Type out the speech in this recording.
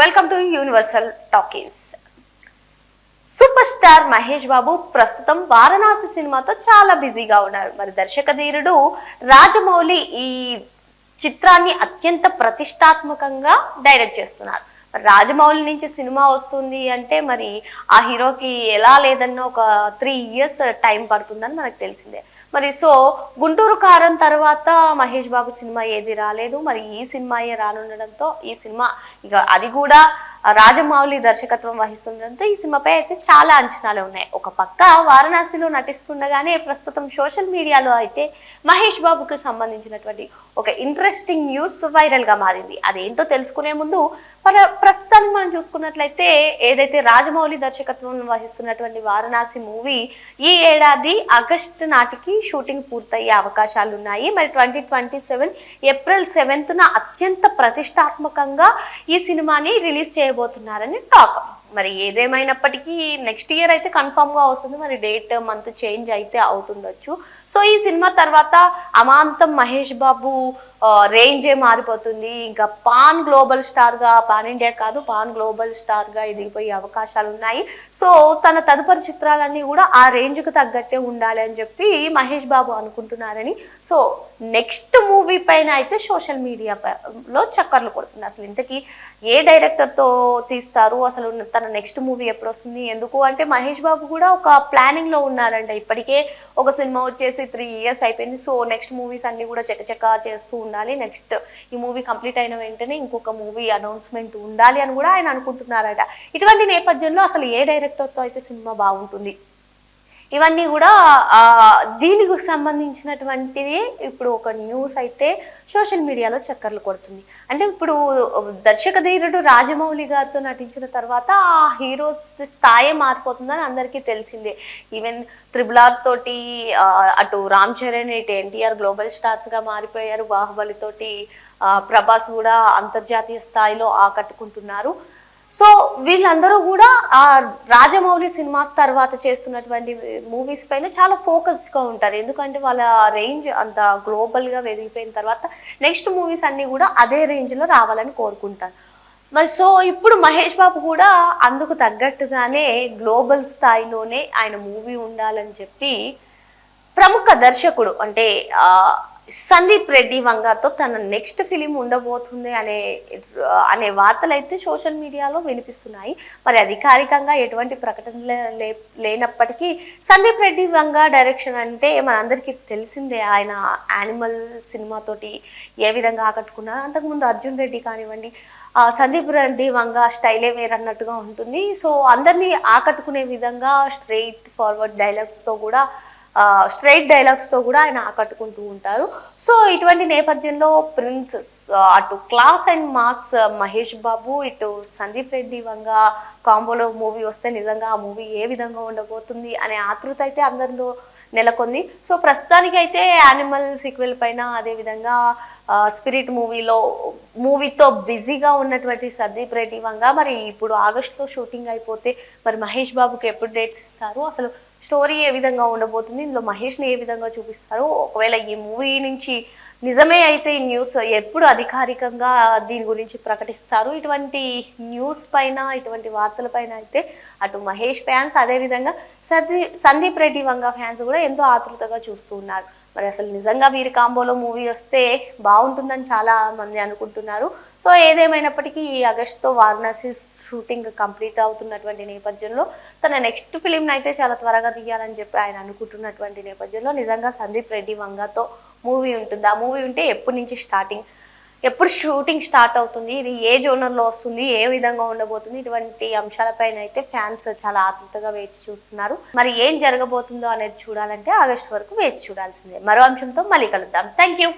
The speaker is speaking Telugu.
Welcome to universal talkies. Super star Mahesh Babu ప్రస్తుతం వారణాసి సినిమాతో చాలా బిజీగా ఉన్నారు. మరి దర్శక ధీరుడు రాజమౌళి ఈ చిత్రాన్ని అత్యంత ప్రతిష్టాత్మకంగా డైరెక్ట్ చేస్తున్నారు. రాజమౌళి నుంచి సినిమా వస్తుంది అంటే మరి ఆ హీరోకి ఎలా లేదన్న ఒక 3 years టైం పడుతుందని మనకు తెలిసిందే. మరి సో గుంటూరు కారం తర్వాత మహేష్ బాబు సినిమా ఏది రాలేదు. మరి ఈ సినిమాయే రానుండడంతో ఈ సినిమా ఇక అది కూడా రాజమౌళి దర్శకత్వం వహిస్తుండడంతో ఈ సినిమాపై అయితే చాలా అంచనాలు ఉన్నాయి. ఒక పక్క వారణాసిలో నటిస్తుండగానే ప్రస్తుతం సోషల్ మీడియాలో అయితే మహేష్ బాబుకు సంబంధించినటువంటి ఒక ఇంట్రెస్టింగ్ న్యూస్ వైరల్ గా మారింది. అదేంటో తెలుసుకునే ముందు ప్రస్తుతానికి మనం చూసుకున్నట్లయితే ఏదైతే రాజమౌళి దర్శకత్వం వహిస్తున్నటువంటి వారణాసి మూవీ ఈ ఏడాది ఆగస్టు నాటికి షూటింగ్ పూర్తయ్యే అవకాశాలు ఉన్నాయి. మరి 2027 ఏప్రిల్ 7th అత్యంత ప్రతిష్టాత్మకంగా ఈ సినిమాని రిలీజ్ చేయబోతున్నారని టాక్. మరి ఏదేమైనప్పటికీ నెక్స్ట్ ఇయర్ అయితే కన్ఫర్మ్ గా వస్తుంది. మరి డేట్ మంత్ చేంజ్ అయితే అవుతుండొచ్చు. సో ఈ సినిమా తర్వాత అమాంతం మహేష్ బాబు రేంజే మారిపోతుంది. ఇంకా పాన్ గ్లోబల్ స్టార్ గా, పాన్ ఇండియా కాదు పాన్ గ్లోబల్ స్టార్ గా ఎదిగిపోయే అవకాశాలు ఉన్నాయి. సో తన తదుపరి చిత్రాలన్నీ కూడా ఆ రేంజ్ కు తగ్గట్టే ఉండాలి అని చెప్పి Mahesh Babu అనుకుంటున్నారని so next movie పైన అయితే సోషల్ మీడియాలో చక్కర్లు కొడుతుంది. అసలు ఇంతకీ ఏ డైరెక్టర్ తో తీస్తారు, అసలు తన నెక్స్ట్ మూవీ ఎప్పుడు వస్తుంది, ఎందుకు అంటే మహేష్ బాబు కూడా ఒక ప్లానింగ్ లో ఉన్నారంట. ఇప్పటికే ఒక సినిమా వచ్చేసి 3 years అయిపోయింది. సో నెక్స్ట్ మూవీస్ అన్ని కూడా చకచకా చేస్తూ ఉండాలి. నెక్స్ట్ ఈ మూవీ కంప్లీట్ అయిన వెంటనే ఇంకొక మూవీ అనౌన్స్మెంట్ ఉండాలి అని కూడా ఆయన అనుకుంటున్నారట. ఇటువంటి నేపథ్యంలో అసలు ఏ డైరెక్టర్ తో అయితే సినిమా బాగుంటుంది, ఇవన్నీ కూడా దీనికి సంబంధించినటువంటిది ఇప్పుడు ఒక న్యూస్ అయితే సోషల్ మీడియాలో చక్కర్లు కొడుతుంది. అంటే ఇప్పుడు దర్శక ధీరుడు రాజమౌళి గారితో నటించిన తర్వాత ఆ హీరో స్థాయి మారిపోతుందని అందరికీ తెలిసిందే. ఈవెన్ RRR తోటి అటు రామ్ చరణ్, ఇటు ఎన్టీఆర్ గ్లోబల్ స్టార్స్ గా మారిపోయారు. బాహుబలి తోటి ప్రభాస్ కూడా అంతర్జాతీయ స్థాయిలో ఆకట్టుకుంటున్నారు. సో వీళ్ళందరూ కూడా ఆ రాజమౌళి సినిమాస్ తర్వాత చేస్తున్నటువంటి మూవీస్ పైన చాలా ఫోకస్డ్ గా ఉంటారు. ఎందుకంటే వాళ్ళ రేంజ్ అంత గ్లోబల్ గా ఎదిగిపోయిన తర్వాత నెక్స్ట్ మూవీస్ అన్ని కూడా అదే రేంజ్ లో రావాలని కోరుకుంటారు. మరి సో ఇప్పుడు మహేష్ బాబు కూడా అందుకు తగ్గట్టుగానే గ్లోబల్ స్థాయిలోనే ఆయన మూవీ ఉండాలని చెప్పి ప్రముఖ దర్శకుడు అంటే సందీప్ రెడ్డి వంగతో తన నెక్స్ట్ ఫిలిం ఉండబోతుంది అనే వార్తలు అయితే సోషల్ మీడియాలో వినిపిస్తున్నాయి. మరి అధికారికంగా ఎటువంటి ప్రకటన లేనప్పటికీ సందీప్ రెడ్డి వంగ డైరెక్షన్ అంటే మనందరికీ తెలిసిందే. ఆయన యానిమల్ సినిమాతోటి ఏ విధంగా ఆకట్టుకున్నారు. అంతకుముందు అర్జున్ రెడ్డి కానివ్వండి, సందీప్ రెడ్డి వంగ స్టైలే వేరన్నట్టుగా ఉంటుంది. సో అందరినీ ఆకట్టుకునే విధంగా స్ట్రైట్ డైలాగ్స్ తో కూడా ఆయన ఆకట్టుకుంటూ ఉంటారు. సో ఇటువంటి నేపథ్యంలో ప్రిన్సెస్ అటు class and mass Mahesh Babu, ఇటు సందీప్ రెడ్డి వంగ కాంబోలో మూవీ వస్తే నిజంగా ఆ మూవీ ఏ విధంగా ఉండబోతుంది అనే ఆతృత అయితే అందరిలో నెలకొంది. సో ప్రస్తుతానికి అయితే యానిమల్ సీక్వెల్ పైన, అదేవిధంగా స్పిరిట్ మూవీతో బిజీగా ఉన్నటువంటి సందీప్ రెడ్డి వంగ మరి ఇప్పుడు ఆగస్టులో షూటింగ్ అయిపోతే మరి మహేష్ బాబుకి ఎప్పుడు డేట్స్ ఇస్తారు, అసలు స్టోరీ ఏ విధంగా ఉండబోతుంది, ఇందులో మహేష్ని ఏ విధంగా చూపిస్తారు, ఒకవేళ ఈ మూవీ నుంచి నిజమే అయితే ఈ న్యూస్ ఎప్పుడు అధికారికంగా దీని గురించి ప్రకటిస్తారు, ఇటువంటి న్యూస్ పైన ఇటువంటి వార్తల పైన అయితే అటు మహేష్ ఫ్యాన్స్ అదేవిధంగా సందీప్ రెడ్డి వంగ ఫ్యాన్స్ కూడా ఎంతో ఆతృతగా చూస్తూ ఉన్నారు. మరి అసలు నిజంగా వీరి కాంబోలో మూవీ వస్తే బాగుంటుందని చాలా మంది అనుకుంటున్నారు. సో ఏదేమైనప్పటికీ ఈ ఆగస్టుతో వారణాసి షూటింగ్ కంప్లీట్ అవుతున్నటువంటి నేపథ్యంలో తన నెక్స్ట్ ఫిలింని అయితే చాలా త్వరగా తీయాలని చెప్పి ఆయన అనుకుంటున్నటువంటి నేపథ్యంలో నిజంగా సందీప్ రెడ్డి వంగతో మూవీ ఉంటుంది. ఆ మూవీ ఉంటే ఎప్పుడు షూటింగ్ స్టార్ట్ అవుతుంది, ఇది ఏ జోనర్లో వస్తుంది, ఏ విధంగా ఉండబోతుంది, ఇటువంటి అంశాలపైన అయితే ఫ్యాన్స్ చాలా ఆతృతగా వేచి చూస్తున్నారు. మరి ఏం జరగబోతుందో అనేది చూడాలంటే ఆగస్టు వరకు వేచి చూడాల్సిందే. మరో అంశంతో మళ్ళీ కలుద్దాం. Thank you.